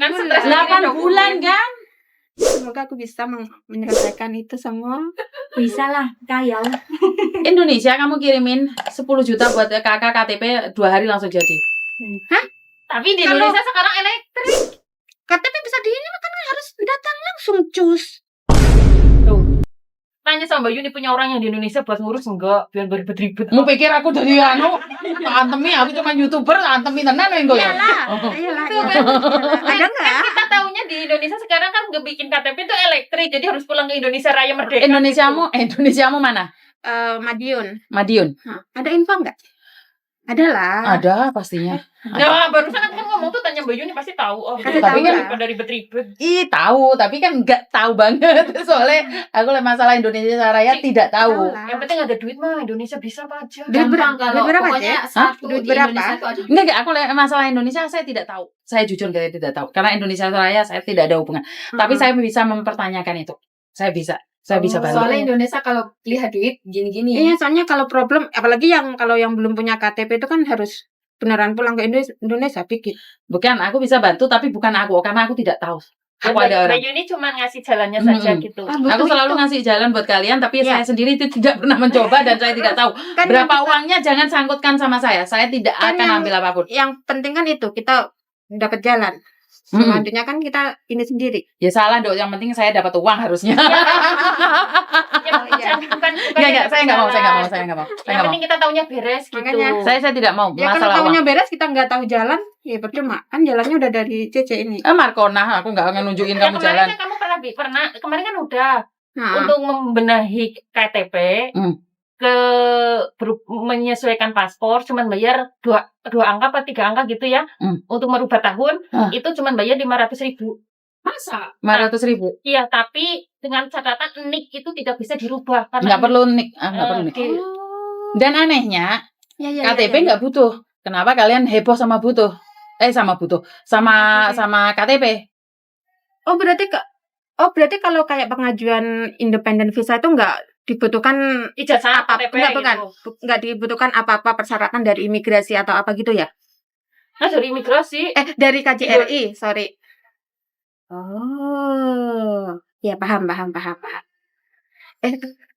Kan stres 8 bulan kan? Semoga aku bisa menyelesaikan itu semua. Bisa lah, kaya. Indonesia kamu kirimin 10 juta buat kakak KTP 2 hari langsung jadi. Tapi di Indonesia sekarang elektrik. KTP bisa di ini kan harus datang langsung cus. Tanya sama Mbak Yuni punya orang yang di Indonesia buat ngurus enggak? Biar beribet-ribet. Mau pikir aku dari antemi aku cuma YouTuber, antemi tenan yang gue ya. Iyalah. Ada nggak? Kita taunya di Indonesia sekarang kan nggak bikin KTP itu elektrik, jadi harus pulang ke Indonesia Raya Merdeka. Indonesiamu mana? Madiun. Madiun. Ada info nggak? Ada lah. Ada pastinya. Nah, barusan aku kan ngomong tuh tanya Mbak Yuni pasti tahu. Oh, Pasti tapi tahu kan lah. pada ribet-ribet. Tahu, tapi kan nggak tahu banget soalnya aku masalah Indonesia Raya tidak tahu. Yang penting ada duit mah Indonesia bisa apa aja. Duit Gampang kalau berapa, pokoknya Cek? satu Duit di berapa? Indonesia tuh ada. Enggak, aku masalah Indonesia saya tidak tahu. Saya jujur saya tidak tahu. Karena Indonesia Raya saya tidak ada hubungan. Tapi saya bisa mempertanyakan itu. Saya bisa bantu. Soalnya Indonesia kalau lihat duit gini-gini. Iya, soalnya kalau problem, apalagi kalau yang belum punya KTP itu kan harus beneran pulang ke Indonesia bikin. Bukan, aku bisa bantu tapi bukan aku karena aku tidak tahu. Aku ada orang. Mbak Yuni cuma ngasih jalannya saja gitu. Aku selalu ngasih jalan buat kalian tapi saya sendiri itu tidak pernah mencoba dan saya tidak tahu Kan berapa uangnya. Jangan sangkutkan sama saya. Saya tidak Kan akan ambil apapun. yang penting kan itu kita dapat jalan. Selanjutnya kan kita ini sendiri. Ya salah dok. Yang penting saya dapat uang harusnya. Enggak, saya nggak mau. Yang penting kita taunya beres gitu. Makanya. Saya tidak mau Ya kalau masalah uang. tahunya beres kita nggak tahu jalan, ya percuma. Kan jalannya udah dari CC ini. Markona, aku nggak akan nunjukin Ya, kamu kemarin jalan. kan kamu pernah kemarin kan udah Nah, untuk membenahi KTP menyesuaikan paspor cuman bayar dua angka apa 3 angka gitu ya. Untuk merubah tahun itu cuman bayar 500.000. Masa? 500.000. Iya, tapi dengan catatan NIK itu tidak bisa dirubah karena Nggak perlu nik. Nggak perlu nik. Dan anehnya KTP nggak butuh. Kenapa kalian heboh sama butuh? Sama KTP. berarti kalau kayak pengajuan independent visa itu nggak dibutuhkan ijazah KTP bukan. gitu. Nggak dibutuhkan apa-apa persyaratan dari imigrasi atau apa gitu ya? Nah, dari imigrasi. Dari KJRI, sorry. Oh, ya paham.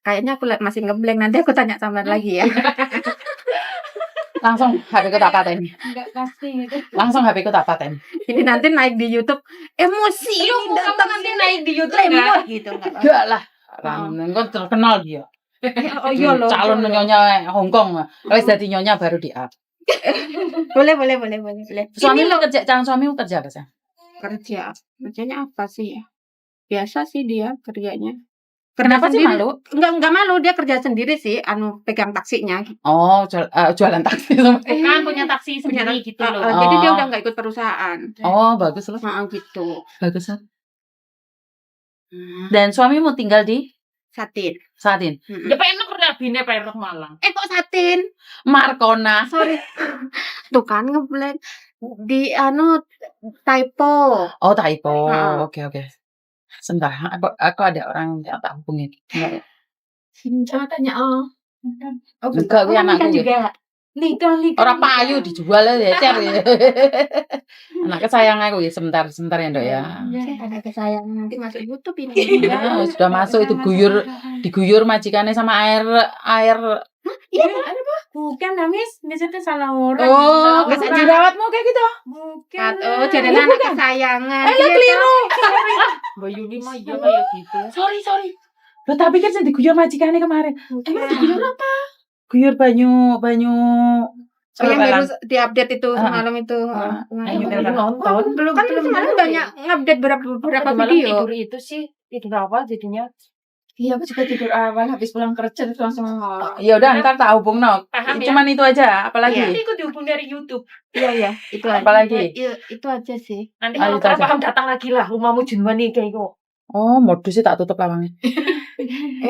Kayaknya aku masih ngeblank, nanti aku tanya sama lagi ya. Langsung HP ku tak paten. Enggak pasti gitu. Langsung HP ku tak paten. Ini nanti naik di YouTube, emosi ini datang nanti naik di YouTube lemot gitu. Enggak lah. Kan terkenal dia. Oh iya loh. Calon nyonya Hongkong. Wes dadi nyonya baru di up. Boleh. Suamimu kerja, calon suamimu kerja apa sih? Kerjanya apa sih ya? Biasa sih dia kerjanya. Kenapa sih sendiri. malu? Enggak malu, dia kerja sendiri sih, pegang taksinya. Oh, jualan taksi sama. Kan punya taksi sendiri gitu loh. Jadi dia udah nggak ikut perusahaan. Oh, bagus loh. Gitu. Bagus lah. Dan suamimu tinggal di Satin. Ya enak pernah bine perak Malang. Kok Satin? Markona. Sorry. Tuh kan ngeblank di typo. Oh, typo. Oke. Sebentar, aku ada orang yang tak hubungin. Coba tanya Enggak, gue anakku juga. Liga. Orang payu dijual ya, cer ya. Anak kesayangan aku ya, sebentar ya, Dok ya. Ada kesayangan nanti masuk YouTube ini. Ya, sudah masuk itu diguyur majikannya sama air. Iya, Bukan, Namis. Biasanya tuh salah orang. Oh, masa dirawatmu kayak gitu? Bukan. Oh, jadi anak kesayangan. Keliru. Mbak Yuni mah iya kayak gitu. Sorry. Loh, tapi kan saya diguyur majikannya kemarin. Emang diguyur apa? Guyur banyu. Oh, yang baru diupdate itu semalam itu. Ayo nonton. Belum kan semalam banyak ngupdate beberapa Malam video. tidur itu sih tidur awal jadinya. Iya, aku juga tidur awal habis pulang kerja terus langsung. Ya udah, ntar tak hubung no. Paham ya? Cuman itu aja, apalagi. Nanti aku dihubung dari YouTube. Iya, itu aja. Apalagi? Itu aja sih. Nanti Ayo, kalau kurang Caca. paham datang lagi lah. Rumahmu Junwan nih kayak kok. Oh, modusnya tak tutup lawangnya.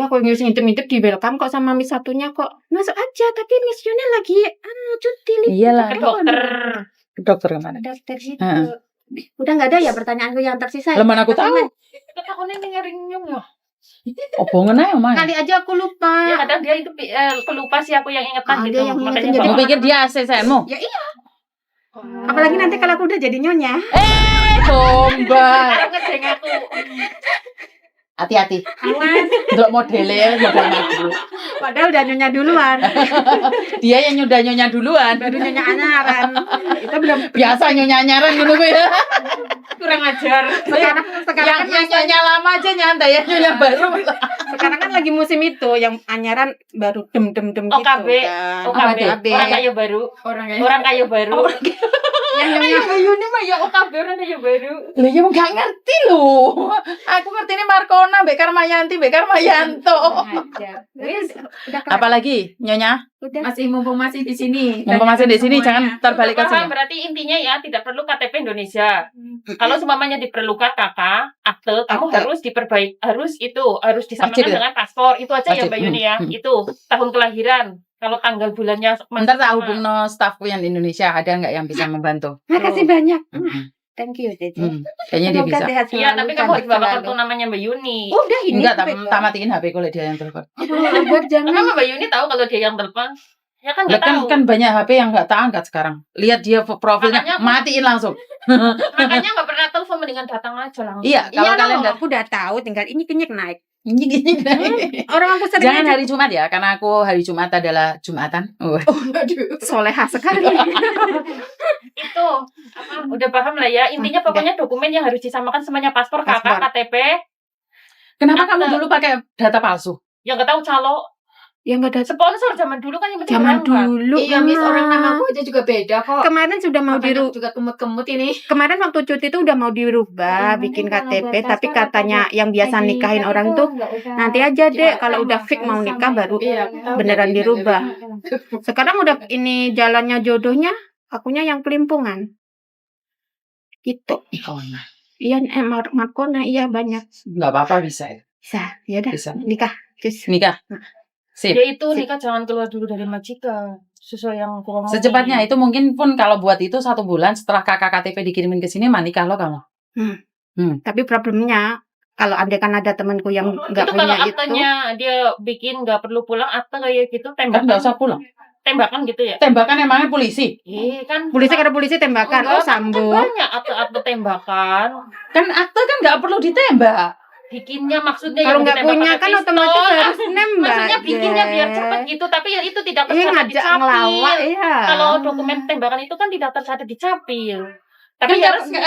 Aku ngintip-ngintip di welcome kok sama Miss satunya kok. Masuk aja, tapi Miss Yuna lagi cuti liburan. Iyalah. Ke dokter. Ke dokter kemana? Dokter situ. Heeh. Udah nggak ada ya pertanyaanku yang tersisa. Lah, mana aku tahu. Ketahuannya ngering nyung ya. Obongan aja omah. Kali aja aku lupa. Ya kadang dia itu pelupa sih aku yang ingetan gitu. Dia yang Makanya ingetin, jadi Kamu pikir dia ASN-mu? Ya iya. Apalagi nanti kalau aku udah jadi nyonya. Gombal. Arep ngejeng aku. Hati-hati. Awas. Untuk modelnya aku. Padahal udah nyonya duluan. Dia yang nyonya duluan. Baru nyonya anyaran. Itu belum Biasa nyonya-nyaran ngono kuwi ya. Kurang ajar. sekarang Yang nyonya lama aja nyantai ya, nyonya baru. sekarang kan lagi musim itu yang anyaran baru dem gitu OKB. kan. OKB. OKB. Orang kaya baru. Orang kaya baru. Yang Kaya nyonya bayu ini mah ya OKB orang kaya baru. Lho ya gak ngerti lho. Aku ngerti ini Markona, Mbak Karmayanti, Mbak Karmayanto. Wis, udah kelar. Apalagi nyonya? Udah. Mumpung masih di sini. Mumpung masih di sini jangan terbalik ke Paham, sini. berarti intinya ya tidak perlu KTP Indonesia. Kalau semuanya diperlukan kakak, akte, kamu Akte. harus disamakan Wajib ya? dengan paspor. Itu aja ya Wajib. Mbak Yuni ya. Itu tahun kelahiran. Kalau tanggal bulannya Bentar tak sama. hubung no staffku yang di Indonesia, ada nggak yang bisa membantu? Makasih banyak. Mm-mm. Thank you, Dede. Kayaknya dia Semoga bisa. sehat Iya, tapi selalu, kamu harus cantik bawa selalu. kartu namanya Mbak Yuni. Udah ini. Enggak, Beb. tak matiin HP kalau dia yang telepon. Aduh, jangan. Kenapa Mbak Yuni tahu kalau dia yang telepon? Ya kan Lah nggak tahu. kan banyak HP yang nggak tak angkat sekarang. Lihat dia profilnya, Makanya aku- matiin langsung. Makanya nggak pernah telepon, mendingan datang aja langsung. Iya, kalau Iya, kalian loh, aku udah tahu, tinggal ini kenyek naik. gini. Orang aku sering Jangan hari Jumat ya, karena aku hari Jumat adalah Jumatan. soleha sekali. Itu udah paham lah ya. Intinya pokoknya dokumen yang harus disamakan semuanya paspor, Paspor. kakak, KTP. Kenapa kamu Akte. dulu pakai data palsu? Yang nggak tahu calo. Ya enggak ada Sponsor zaman dulu kan yang penting zaman berangkat. dulu. Iya, Miss, Mama. orang namaku aja juga beda kok. Kemarin sudah mau Makanya diru juga kemut-kemut ini. kemarin waktu cuti itu udah mau dirubah, Nanti bikin kalau KTP, buat tapi paspor katanya atau yang biasa ID nikahin kan orang itu tuh nggak usah nanti aja deh dipakai kalau udah sama fix mau sama nikah baru Iya, beneran dirubah. Sekarang udah ini jalannya jodohnya, akunya yang kelimpungan. Gitu. Ikona. Iya, Markona iya banyak. Nggak apa-apa bisa ya. Bisa, ya udah Bisa. nikah. Cus. Nikah. Sip. Ya itu nikah jangan keluar dulu dari majikan. Sesuai yang aku ngomongin. Secepatnya itu mungkin pun kalau buat itu 1 bulan setelah kakak KTP dikirimin ke sini mah nikah lo kamu. Tapi problemnya kalau kan ada temanku yang nggak itu kalau punya itu, aktenya dia bikin nggak perlu pulang akte kayak gitu Kan nggak tembakan usah pulang. tembakan gitu ya. Tembakan emangnya polisi. Kan polisi karena polisi tembakan, Enggak, oh sambung. kan banyak akte-akte tembakan. Kan akte kan nggak perlu ditembak. Bikinnya maksudnya Kalau yang nggak ditembak punya pakai kan pistol. otomatis harus nembak. Maksudnya bikinnya biar Jen. cepet gitu, tapi ya itu tidak Iya tercatat ngajak ngelawak dicapil. ya. Kalau dokumen tembakan itu kan tidak tercatat dicapil. Tapi Tapi ya resmi.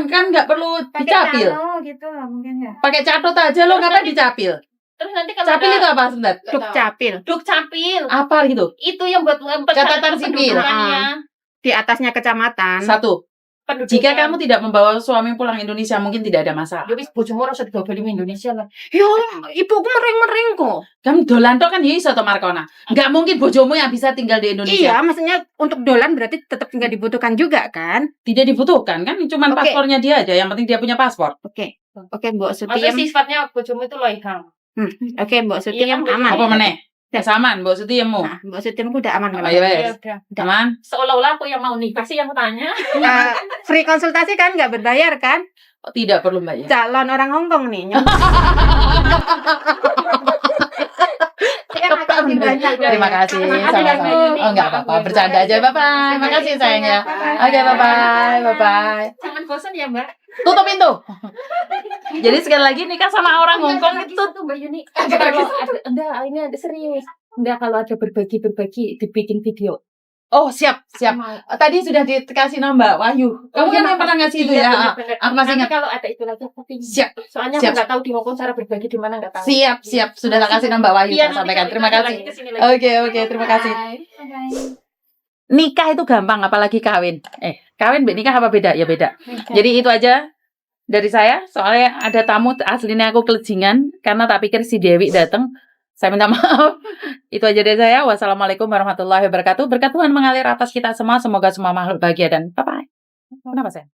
kan nggak perlu dicapil. gitu lah mungkin ya. Pakai catut aja lo ngapain dicapil? Terus nanti kalau Capil ada itu apa sebentar? Duk capil. dukcapil, Apa gitu? itu yang buat Catatan sipil. kependudukannya. Di atasnya kecamatan. 1. Pendudukan. Jika kamu tidak membawa suami pulang Indonesia mungkin tidak ada masalah. ya wis bojomu ora usah digobeli Indonesia lah. Yo, ibuku mereng-mereng kok. Kamu dolan tok kan ya iso to Markona. Nggak mungkin bojomu yang bisa tinggal di Indonesia. Iya, maksudnya untuk dolan berarti tetap nggak dibutuhkan juga kan? Tidak dibutuhkan kan cuma Oke. paspornya dia aja. Yang penting dia punya paspor. Oke, Mbak Maksudnya Sutiem. sifatnya bojomu itu loihang. Oke, Mbak Sutiem Iya, kan, aman. Apa meneh? Saman, Mbok Sutiemu. Nah, Mbak Sutiemku udah aman. Oh, iya, Ya wes. udah. Aman? Seolah-olah aku yang mau nikah sih yang tanya. Free konsultasi kan nggak berbayar kan? Oh, tidak perlu Mbak ya. Calon orang Hongkong nih. Terima kasih. Terima kasih, Sama-sama. Mbak Yuni. Oh, enggak apa-apa. Bercanda aja. Bye-bye. Makasih sayang ya. Oke, bye-bye. Bye-bye. Jangan bosan ya Mbak. Tutup pintu. Jadi sekali lagi nikah sama orang Hongkong Lagi itu satu Mbak Yuni. Kalau ada, enggak, ini ada serius. Enggak, kalau ada berbagi dibikin video. Oh, siap. Tadi sudah dikasih nomor Wahyu. Kamu kan yang pernah ngasih itu ya. Aku masih ingat. Kalau ada itu lagi aku pingin. Siap. Soalnya Siap. aku nggak tahu di Hongkong cara berbagi di mana nggak tahu. Siap. Sudah tak kasih nomor Wahyu. Iya, Tak nanti sampaikan. kalau Terima ada kasih. lagi kesini lagi. Oke, terima kasih. Bye. Nikah itu gampang, apalagi kawin. Kawin nikah apa beda? Ya beda. Jadi itu aja dari saya. Soalnya ada tamu, aslinya aku kelejingan karena tak pikir si Dewi datang. Saya minta maaf. Itu aja dari saya. Wassalamualaikum warahmatullahi wabarakatuh. Berkat Tuhan mengalir atas kita semua. Semoga semua makhluk bahagia dan bye-bye. Kenapa saya?